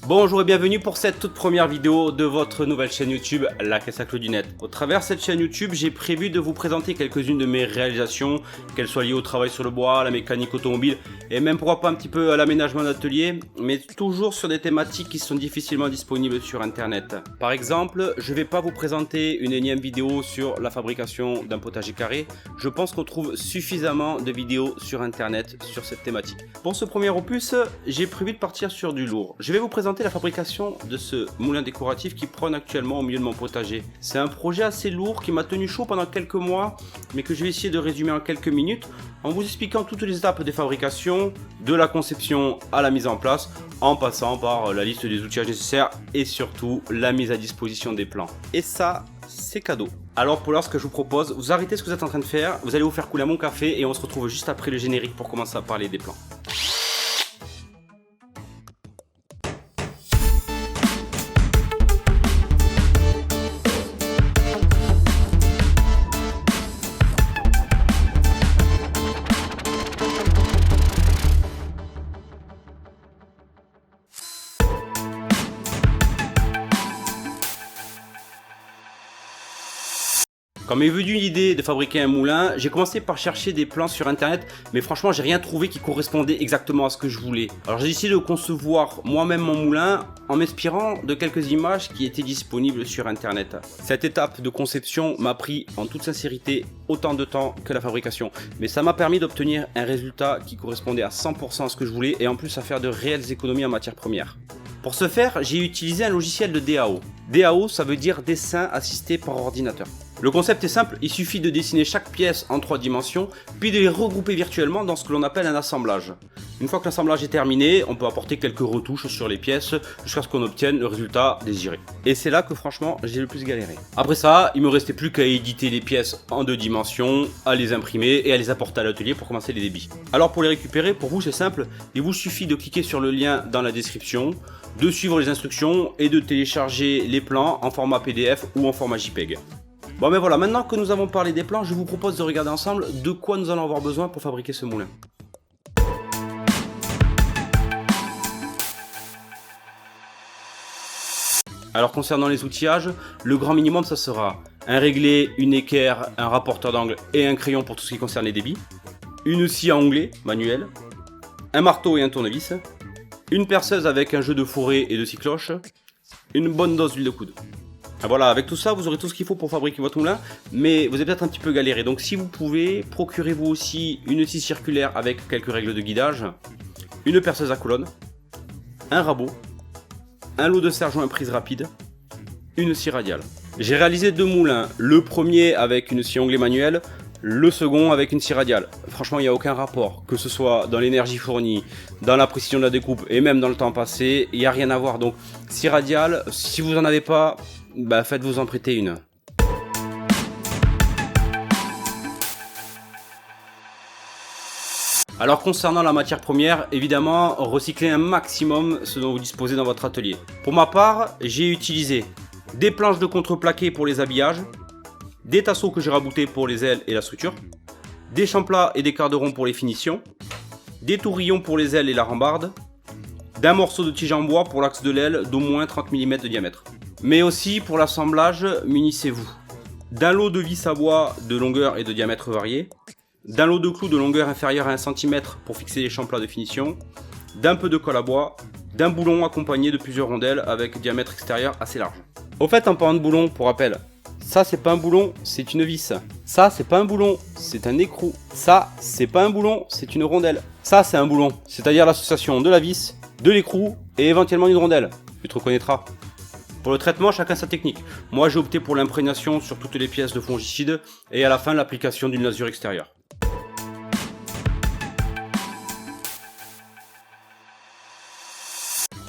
Bonjour et bienvenue pour cette toute première vidéo de votre nouvelle chaîne YouTube, La Caisse à Clous du Net. Au travers de cette chaîne YouTube, j'ai prévu de vous présenter quelques-unes de mes réalisations, qu'elles soient liées au travail sur le bois, à la mécanique automobile et même pourquoi pas un petit peu à l'aménagement d'atelier, mais toujours sur des thématiques qui sont difficilement disponibles sur internet. Par exemple, je vais pas vous présenter une énième vidéo sur la fabrication d'un potager carré, je pense qu'on trouve suffisamment de vidéos sur internet sur cette thématique. Pour ce premier opus, j'ai prévu de partir sur du lourd. Je vais vous présenter la fabrication de ce moulin décoratif qui prône actuellement au milieu de mon potager. C'est un projet assez lourd qui m'a tenu chaud pendant quelques mois, mais que je vais essayer de résumer en quelques minutes en vous expliquant toutes les étapes des fabrications, de la conception à la mise en place, en passant par la liste des outillages nécessaires et surtout la mise à disposition des plans. Et ça, c'est cadeau. Alors pour l'heure, ce que je vous propose, vous arrêtez ce que vous êtes en train de faire, vous allez vous faire couler mon café et on se retrouve juste après le générique pour commencer à parler des plans. Quand m'est venue l'idée de fabriquer un moulin, j'ai commencé par chercher des plans sur internet, mais franchement j'ai rien trouvé qui correspondait exactement à ce que je voulais. Alors j'ai décidé de concevoir moi-même mon moulin en m'inspirant de quelques images qui étaient disponibles sur internet. Cette étape de conception m'a pris en toute sincérité autant de temps que la fabrication, mais ça m'a permis d'obtenir un résultat qui correspondait à 100% à ce que je voulais et en plus à faire de réelles économies en matières premières. Pour ce faire, j'ai utilisé un logiciel de DAO. DAO, ça veut dire dessin assisté par ordinateur. Le concept est simple, il suffit de dessiner chaque pièce en 3 dimensions, puis de les regrouper virtuellement dans ce que l'on appelle un assemblage. Une fois que l'assemblage est terminé, on peut apporter quelques retouches sur les pièces jusqu'à ce qu'on obtienne le résultat désiré. Et c'est là que franchement, j'ai le plus galéré. Après ça, il me restait plus qu'à éditer les pièces en 2 dimensions, à les imprimer et à les apporter à l'atelier pour commencer les débits. Alors pour les récupérer, pour vous c'est simple, il vous suffit de cliquer sur le lien dans la description, de suivre les instructions et de télécharger les plans en format PDF ou en format JPEG. Bon mais voilà, maintenant que nous avons parlé des plans, je vous propose de regarder ensemble de quoi nous allons avoir besoin pour fabriquer ce moulin. Alors concernant les outillages, le grand minimum ça sera un réglé, une équerre, un rapporteur d'angle et un crayon pour tout ce qui concerne les débits, une scie à onglet manuelle, un marteau et un tournevis, une perceuse avec un jeu de fourré et de scie cloche, une bonne dose d'huile de coude. Voilà, avec tout ça, vous aurez tout ce qu'il faut pour fabriquer votre moulin, mais vous avez peut-être un petit peu galéré. Donc si vous pouvez, procurez-vous aussi une scie circulaire avec quelques règles de guidage, une perceuse à colonne, un rabot, un lot de serre-joint prise rapide, une scie radiale. J'ai réalisé 2 moulins, le premier avec une scie onglet manuelle, le second avec une scie radiale. Franchement, il n'y a aucun rapport, que ce soit dans l'énergie fournie, dans la précision de la découpe et même dans le temps passé, il n'y a rien à voir. Donc, scie radiale, si vous n'en avez pas, faites-vous en prêter une. Alors concernant la matière première, évidemment, recyclez un maximum ce dont vous disposez dans votre atelier. Pour ma part, j'ai utilisé des planches de contreplaqué pour les habillages, des tasseaux que j'ai raboutés pour les ailes et la structure, des champlats et des quarts de rond pour les finitions, des tourillons pour les ailes et la rambarde, d'un morceau de tige en bois pour l'axe de l'aile d'au moins 30 mm de diamètre. Mais aussi pour l'assemblage, munissez-vous d'un lot de vis à bois de longueur et de diamètre variés, d'un lot de clous de longueur inférieure à 1 cm pour fixer les champlats de finition, d'un peu de colle à bois, d'un boulon accompagné de plusieurs rondelles avec diamètre extérieur assez large. Au fait, en parlant de boulon, pour rappel, ça c'est pas un boulon, c'est une vis. Ça c'est pas un boulon, c'est un écrou. Ça c'est pas un boulon, c'est une rondelle. Ça c'est un boulon, c'est-à-dire l'association de la vis, de l'écrou et éventuellement d'une rondelle. Tu te reconnaîtras. Pour le traitement, chacun sa technique. Moi j'ai opté pour l'imprégnation sur toutes les pièces de fongicide et à la fin l'application d'une lasure extérieure.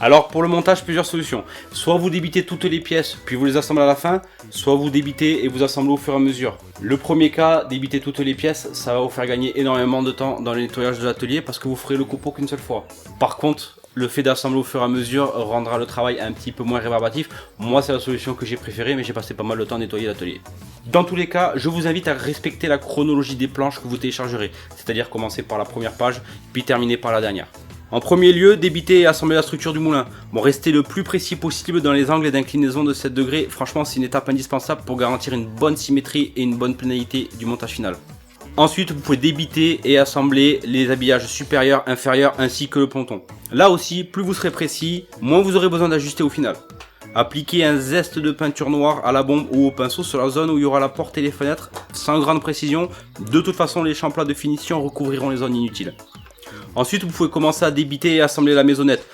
Alors pour le montage, plusieurs solutions. Soit vous débitez toutes les pièces puis vous les assemblez à la fin, soit vous débitez et vous assemblez au fur et à mesure. Le premier cas, débiter toutes les pièces, ça va vous faire gagner énormément de temps dans le nettoyage de l'atelier parce que vous ferez le copeau qu'une seule fois. Par contre, le fait d'assembler au fur et à mesure rendra le travail un petit peu moins rébarbatif. Moi c'est la solution que j'ai préférée, mais j'ai passé pas mal de temps à nettoyer l'atelier. Dans tous les cas, je vous invite à respecter la chronologie des planches que vous téléchargerez, c'est-à-dire commencer par la première page, puis terminer par la dernière. En premier lieu, débiter et assembler la structure du moulin. Bon, restez le plus précis possible dans les angles d'inclinaison de 7 degrés. Franchement, c'est une étape indispensable pour garantir une bonne symétrie et une bonne planalité du montage final. Ensuite, vous pouvez débiter et assembler les habillages supérieurs, inférieurs ainsi que le ponton. Là aussi, plus vous serez précis, moins vous aurez besoin d'ajuster au final. Appliquez un zeste de peinture noire à la bombe ou au pinceau sur la zone où il y aura la porte et les fenêtres, sans grande précision. De toute façon, les champs plats de finition recouvriront les zones inutiles. Ensuite, vous pouvez commencer à débiter et assembler la maisonnette.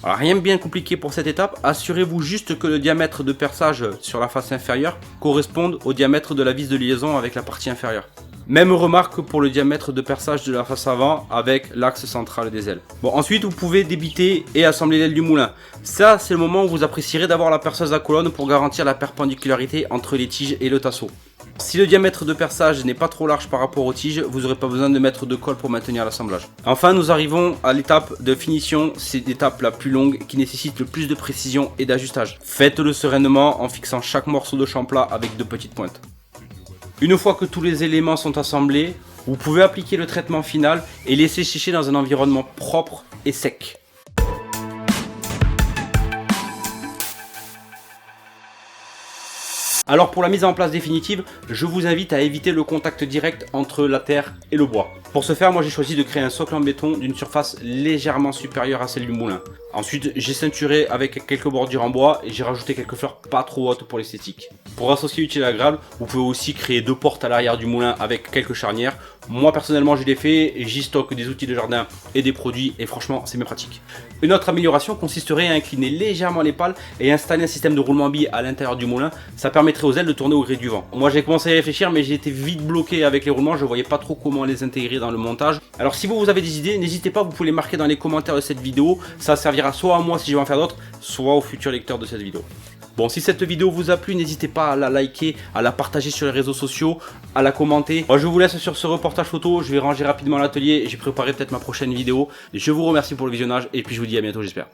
Alors, rien de bien compliqué pour cette étape, assurez-vous juste que le diamètre de perçage sur la face inférieure corresponde au diamètre de la vis de liaison avec la partie inférieure. Même remarque pour le diamètre de perçage de la face avant avec l'axe central des ailes. Bon, ensuite vous pouvez débiter et assembler l'aile du moulin. Ça, c'est le moment où vous apprécierez d'avoir la perceuse à colonne pour garantir la perpendicularité entre les tiges et le tasseau. Si le diamètre de perçage n'est pas trop large par rapport aux tiges, vous n'aurez pas besoin de mettre de colle pour maintenir l'assemblage. Enfin, nous arrivons à l'étape de finition, c'est l'étape la plus longue qui nécessite le plus de précision et d'ajustage. Faites-le sereinement en fixant chaque morceau de champ plat avec de petites pointes. Une fois que tous les éléments sont assemblés, vous pouvez appliquer le traitement final et laisser sécher dans un environnement propre et sec. Alors pour la mise en place définitive, je vous invite à éviter le contact direct entre la terre et le bois. Pour ce faire, moi j'ai choisi de créer un socle en béton d'une surface légèrement supérieure à celle du moulin. Ensuite, j'ai ceinturé avec quelques bordures en bois et j'ai rajouté quelques fleurs pas trop hautes pour l'esthétique. Pour associer utile et agréable, vous pouvez aussi créer 2 portes à l'arrière du moulin avec quelques charnières. Moi personnellement je l'ai fait et j'y stocke des outils de jardin et des produits et franchement c'est bien pratique. Une autre amélioration consisterait à incliner légèrement les pales et installer un système de roulement billes à l'intérieur du moulin. Ça permettrait aux ailes de tourner au gré du vent. Moi j'ai commencé à réfléchir mais j'ai été vite bloqué avec les roulements, je voyais pas trop comment les intégrer dans le montage. Alors si vous avez des idées, n'hésitez pas, vous pouvez les marquer dans les commentaires de cette vidéo. Ça servira soit à moi si je vais en faire d'autres, soit aux futurs lecteurs de cette vidéo. Bon, si cette vidéo vous a plu, n'hésitez pas à la liker, à la partager sur les réseaux sociaux, à la commenter. Moi, je vous laisse sur ce reportage photo, je vais ranger rapidement l'atelier et j'ai préparé peut-être ma prochaine vidéo. Je vous remercie pour le visionnage et puis je vous dis à bientôt, j'espère.